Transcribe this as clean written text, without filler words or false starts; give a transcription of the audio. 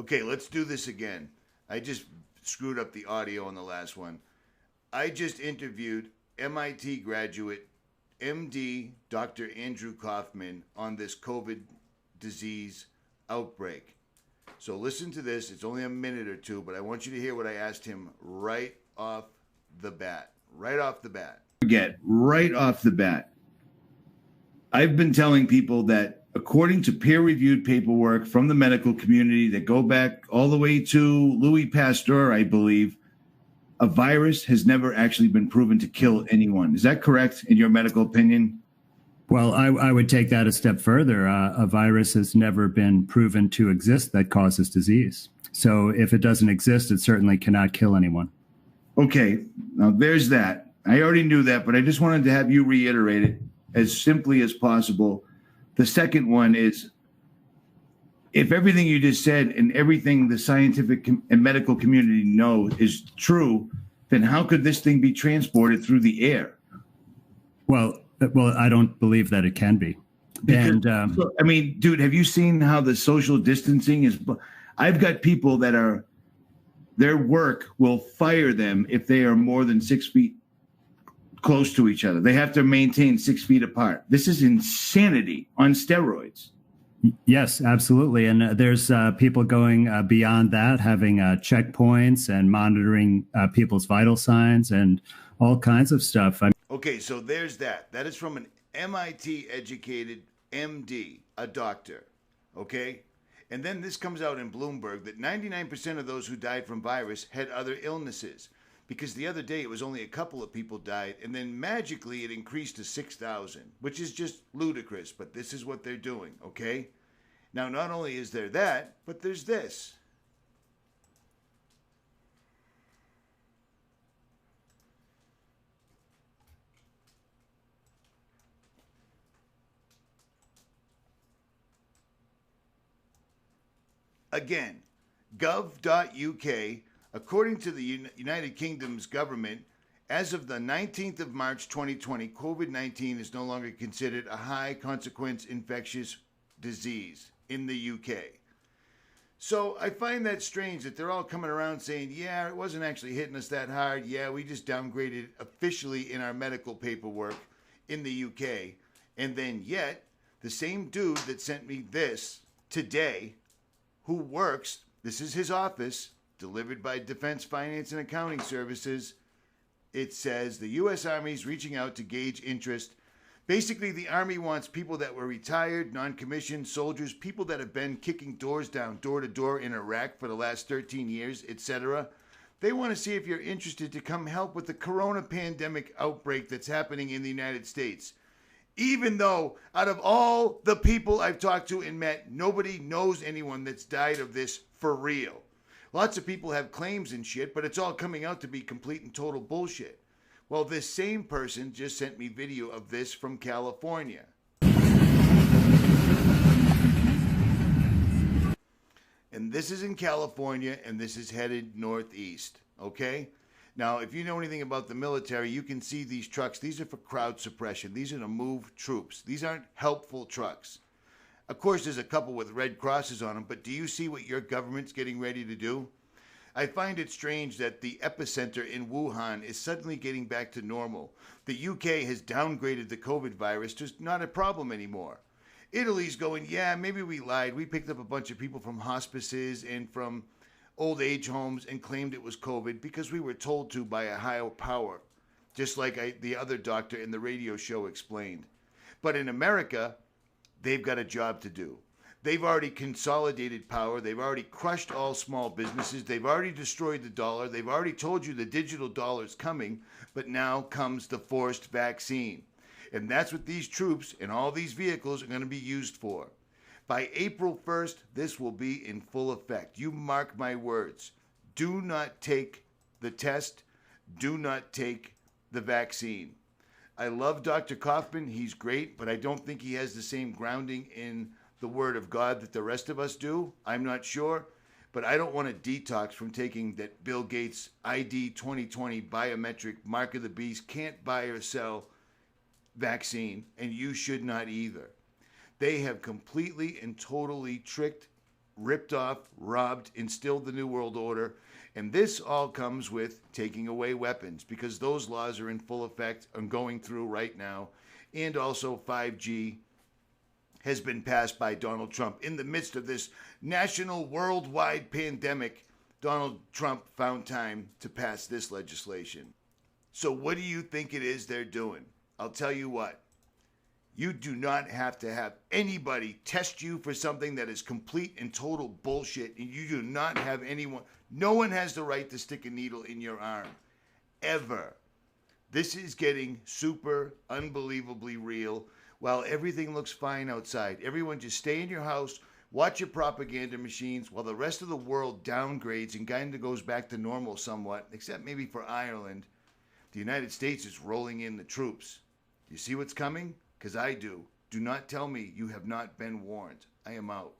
Okay, let's do this again. I just screwed up the audio on the last one. I just interviewed MIT graduate MD Dr. Andrew Kaufman on this COVID disease outbreak. So listen to this. It's only a minute or two, but I want you to hear what I asked him right off the bat. Right off the bat. Forget, right off the bat. I've been telling people that according to peer-reviewed paperwork from the medical community that go back all the way to Louis Pasteur, I believe, a virus has never actually been proven to kill anyone. Is that correct in your medical opinion? Well, I would take that a step further. A virus has never been proven to exist that causes disease. So if it doesn't exist, it certainly cannot kill anyone. Okay, now there's that. I already knew that, but I just wanted to have you reiterate it as simply as possible. The second one is, if everything you just said and everything the scientific and medical community knows is true, then how could this thing be transported through the air? Well, I don't believe that it can be. Because, I mean, dude, have you seen how the social distancing is? I've got people that are, their work will fire them if they are more than 6 feet close to each other. They have to maintain 6 feet apart. This is insanity on steroids. Yes, absolutely. And there's people going beyond that, having checkpoints and monitoring people's vital signs and all kinds of stuff. Okay, so there's that. That is from an MIT educated MD, a doctor. Okay? And then this comes out in Bloomberg that 99% of those who died from virus had other illnesses. Because the other day it was only a couple of people died, and then magically it increased to 6,000, which is just ludicrous, but this is what they're doing, okay? Now, not only is there that, but there's this. Again, gov.uk, according to the United Kingdom's government, as of the 19th of March 2020, COVID-19 is no longer considered a high consequence infectious disease in the UK. So I find that strange that they're all coming around saying, yeah, it wasn't actually hitting us that hard. Yeah, we just downgraded officially in our medical paperwork in the UK. And then yet, the same dude that sent me this today, who works, this is his office, delivered by Defense Finance and Accounting Services. It says the U.S. Army is reaching out to gauge interest. Basically, the Army wants people that were retired, non-commissioned soldiers, people that have been kicking doors down door to door in Iraq for the last 13 years, etc. They want to see if you're interested to come help with the corona pandemic outbreak that's happening in the United States. Even though out of all the people I've talked to and met, nobody knows anyone that's died of this for real. Lots of people have claims and shit, but it's all coming out to be complete and total bullshit. Well, this same person just sent me video of this from California. And this is in California, and this is headed northeast, okay? Now, if you know anything about the military, you can see these trucks. These are for crowd suppression. These are to move troops. These aren't helpful trucks. Of course, there's a couple with red crosses on them, but do you see what your government's getting ready to do? I find it strange that the epicenter in Wuhan is suddenly getting back to normal. The UK has downgraded the COVID virus to not a problem anymore. Italy's going, yeah, maybe we lied. We picked up a bunch of people from hospices and from old age homes and claimed it was COVID because we were told to by a higher power, just like the other doctor in the radio show explained. But in America, they've got a job to do. They've already consolidated power. They've already crushed all small businesses. They've already destroyed the dollar. They've already told you the digital dollar is coming, but now comes the forced vaccine. And that's what these troops and all these vehicles are going to be used for. By April 1st, this will be in full effect. You mark my words. Do not take the test. Do not take the vaccine. I love Dr. Kaufman. He's great, but I don't think he has the same grounding in the word of God that the rest of us do. I'm not sure, but I don't want to detox from taking that Bill Gates ID 2020 biometric mark of the beast can't buy or sell vaccine, and you should not either. They have completely and totally tricked ripped off, robbed, instilled the New World Order. And this all comes with taking away weapons, because those laws are in full effect and going through right now. And also 5G has been passed by Donald Trump. In the midst of this national worldwide pandemic, Donald Trump found time to pass this legislation. So what do you think it is they're doing? I'll tell you what. You do not have to have anybody test you for something that is complete and total bullshit. And you do not have anyone. No one has the right to stick a needle in your arm. Ever. This is getting super unbelievably real. While everything looks fine outside, everyone just stay in your house, watch your propaganda machines, while the rest of the world downgrades and kind of goes back to normal somewhat, except maybe for Ireland. The United States is rolling in the troops. Do you see what's coming? Because I do. Do not tell me you have not been warned. I am out.